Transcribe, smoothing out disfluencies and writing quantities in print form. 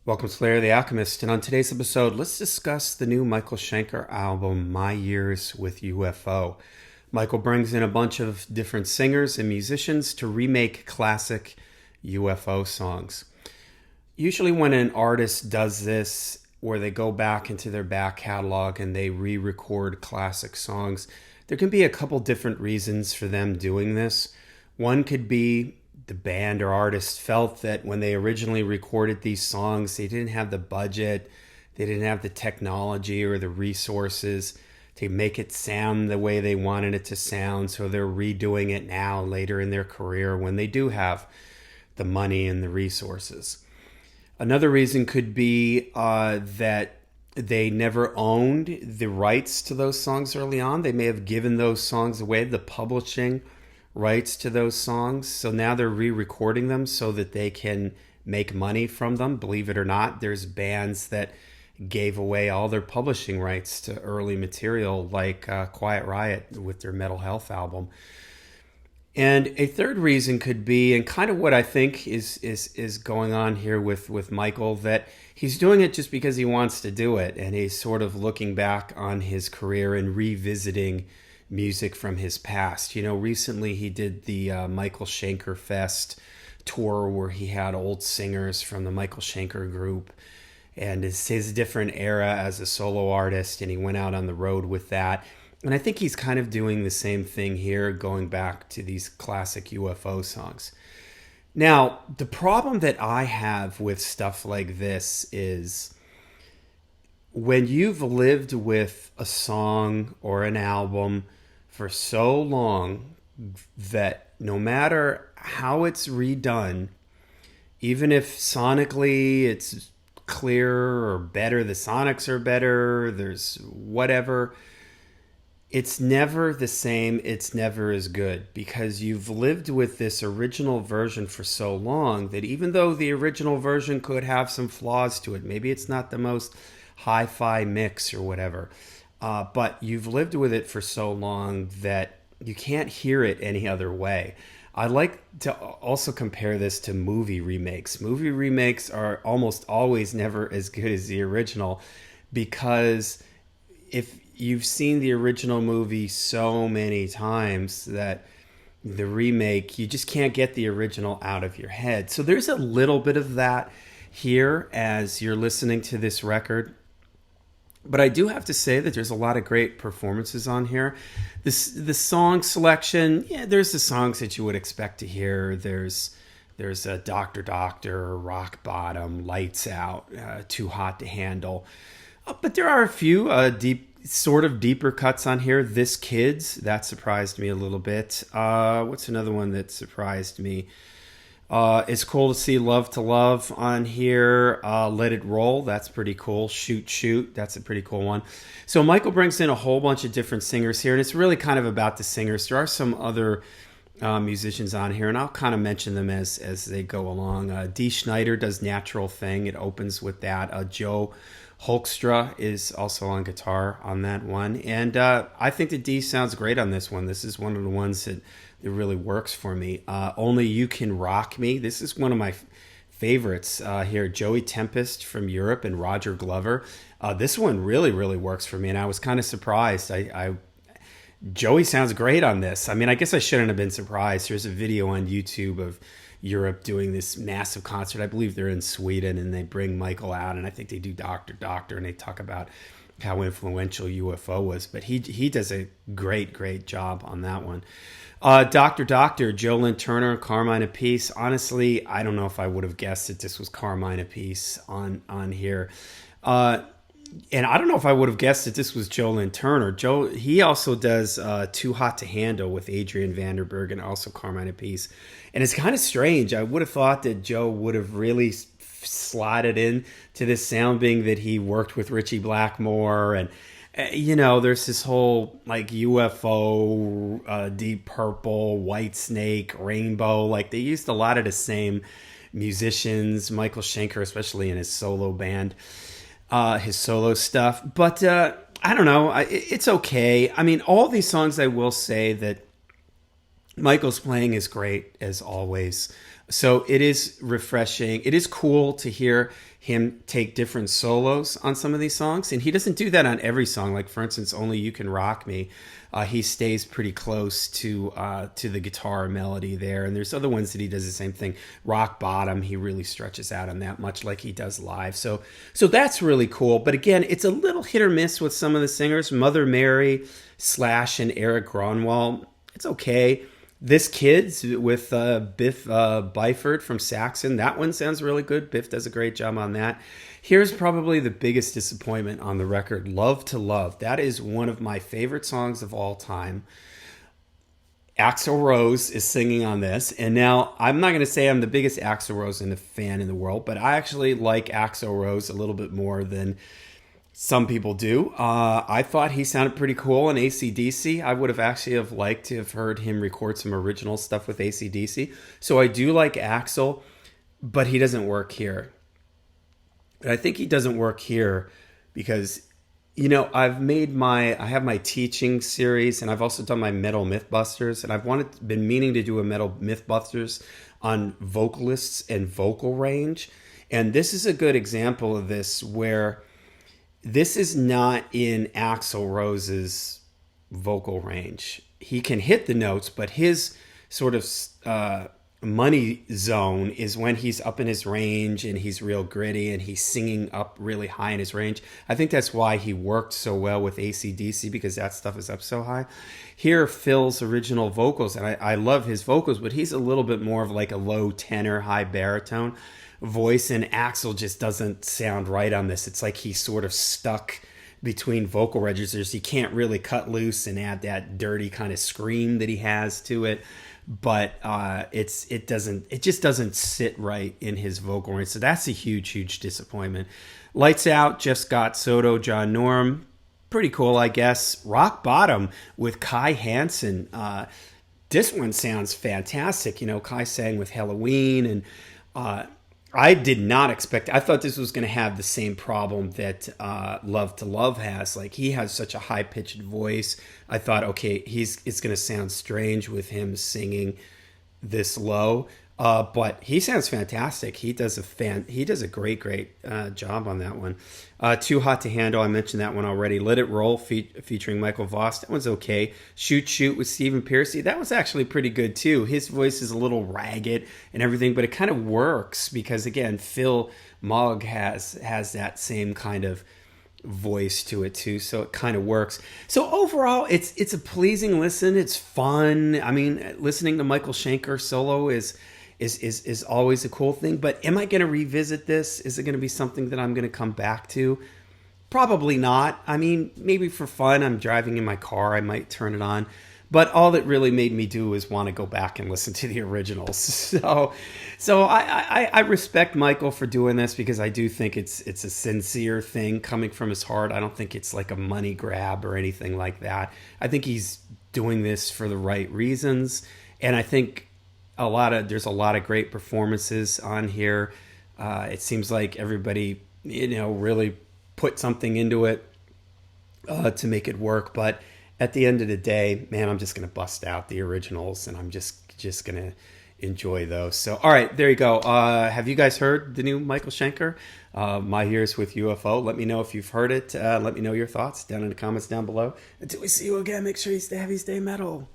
Welcome to Larry the Alchemist, and on today's episode, let's discuss the new Michael Schenker album, My Years With UFO. Michael brings in a bunch of different singers and musicians to remake classic UFO songs. Usually when an artist does this, where they go back into their back catalog and they re-record classic songs, there can be a couple different reasons for them doing this. One could be the band or artist felt that when they originally recorded these songs, they didn't have the budget, they didn't have the technology or the resources to make it sound the way they wanted it to sound. So they're redoing it now later in their career when they do have the money and the resources. Another reason could be that they never owned the rights to those songs early on. They may have given those songs away, the publishing rights to those songs. So now they're re-recording them so that they can make money from them. Believe it or not, there's bands that gave away all their publishing rights to early material, like Quiet Riot with their Mental Health album. And a third reason could be, and kind of what I think is going on here with Michael, that he's doing it just because he wants to do it, and he's sort of looking back on his career and revisiting music from his past. You know, recently he did the Michael Schenker Fest tour where he had old singers from the Michael Schenker group, and it's his different era as a solo artist, and he went out on the road with that. And I think he's kind of doing the same thing here, going back to these classic UFO songs. Now, the problem that I have with stuff like this is when you've lived with a song or an album for so long that no matter how it's redone, even if sonically it's clearer or better, the sonics are better, there's whatever, it's never the same, it's never as good, because you've lived with this original version for so long that even though the original version could have some flaws to it, maybe it's not the most hi-fi mix or whatever, but you've lived with it for so long that you can't hear it any other way. I like to also compare this to movie remakes. Movie remakes are almost always never as good as the original, because if you've seen the original movie so many times that the remake, you just can't get the original out of your head. So there's a little bit of that here as you're listening to this record. But I do have to say that there's a lot of great performances on here. The song selection, yeah, there's the songs that you would expect to hear. There's a Doctor Doctor, Rock Bottom, Lights Out, Too Hot to Handle. But there are a few deeper cuts on here. This Kids, that surprised me a little bit. What's another one that surprised me? It's Cool to See Love to Love on here. Let It Roll, that's pretty cool. Shoot Shoot, that's a pretty cool one. So Michael brings in a whole bunch of different singers here, and it's really kind of about the singers. There are some other musicians on here, and I'll kind of mention them as they go along. Dee Schneider does Natural Thing. It opens with that. Joe Hoekstra is also on guitar on that one. And I think that Dee sounds great on this one. This is one of the ones that it really works for me. Only You Can Rock Me. This is one of my favorites here. Joey Tempest from Europe and Roger Glover. This one really, really works for me, and I was kind of surprised. Joey sounds great on this. I mean, I guess I shouldn't have been surprised. There's a video on YouTube of Europe doing this massive concert. I believe they're in Sweden, and they bring Michael out, and I think they do Doctor Doctor, and they talk about how influential UFO was. But he does a great job on that one. Dr. Doctor, Joe Lynn Turner, Carmine Appice. Honestly, I don't know if I would have guessed that this was Carmine Appice on here. And I don't know if I would have guessed that this was Joe Lynn Turner. He also does Too Hot to Handle with Adrian Vanderberg and also Carmine Appice. And it's kind of strange. I would have thought that Joe would have really slotted in to this sound, being that he worked with Ritchie Blackmore, and there's this whole like UFO, Deep Purple, White Snake, Rainbow. Like they used a lot of the same musicians, Michael Schenker, especially in his solo band, his solo stuff. But I don't know. It's okay. I mean, all these songs, I will say that Michael's playing is great as always. So it is refreshing. It is cool to hear him take different solos on some of these songs. And he doesn't do that on every song. Like, for instance, Only You Can Rock Me. He stays pretty close to the guitar melody there. And there's other ones that he does the same thing. Rock Bottom, he really stretches out on that, much like he does live. So that's really cool. But again, it's a little hit or miss with some of the singers. Mother Mary, Slash, and Eric Gronwall, it's okay. This Kids with BIff Byford from Saxon, that one sounds really good. Biff does a great job on that. Here's probably the biggest disappointment on the record, Love to Love. That is one of my favorite songs of all time. Axl Rose is singing on this. And now, I'm not going to say I'm the biggest Axl Rose fan in the world, but I actually like Axl Rose a little bit more than some people do. I thought he sounded pretty cool in AC/DC. I would have actually liked to have heard him record some original stuff with AC/DC. So I do like Axl, but he doesn't work here. But I think he doesn't work here because, you know, I have my teaching series, and I've also done my Metal Mythbusters, and I've been meaning to do a Metal Mythbusters on vocalists and vocal range. And this is a good example of this, where this is not in Axl Rose's vocal range. He can hit the notes, but his sort of money zone is when he's up in his range and he's real gritty and he's singing up really high in his range. I think that's why he worked so well with AC/DC, because that stuff is up so high. Here, Phil's original vocals, and I love his vocals, but he's a little bit more of like a low tenor, high baritone voice, and Axl just doesn't sound right on this. It's like he's sort of stuck between vocal registers. He can't really cut loose and add that dirty kind of scream that he has to it. But it just doesn't sit right in his vocal range. So that's a huge disappointment. Lights Out, Jeff Scott Soto, John Norum, pretty cool, I guess. Rock Bottom with Kai Hansen. This one sounds fantastic. You know, Kai sang with Halloween, and I did not expect. I thought this was going to have the same problem that Love to Love has. Like, he has such a high pitched voice. I thought, okay, it's going to sound strange with him singing this low. But he sounds fantastic. He does a great job on that one. Too Hot to Handle, I mentioned that one already. Let It Roll featuring Michael Voss, that one's okay. Shoot with Stephen Pearcy, that was actually pretty good too. His voice is a little ragged and everything, but it kind of works because, again, Phil Mogg has that same kind of voice to it too, so it kind of works. So overall, it's a pleasing listen. It's fun. I mean, listening to Michael Schenker solo is always a cool thing. But am I going to revisit this? Is it going to be something that I'm going to come back to? Probably not. I mean, maybe for fun. I'm driving in my car, I might turn it on. But all that really made me do is want to go back and listen to the originals. So I respect Michael for doing this, because I do think it's a sincere thing coming from his heart. I don't think it's like a money grab or anything like that. I think he's doing this for the right reasons. And I think there's a lot of great performances on here. It seems like everybody, really put something into it to make it work. But at the end of the day, man, I'm just going to bust out the originals, and I'm just going to enjoy those. So, all right, there you go. Have you guys heard the new Michael Schenker, My Years with UFO? Let me know if you've heard it. Let me know your thoughts down in the comments down below. Until we see you again, make sure you stay heavy, stay metal.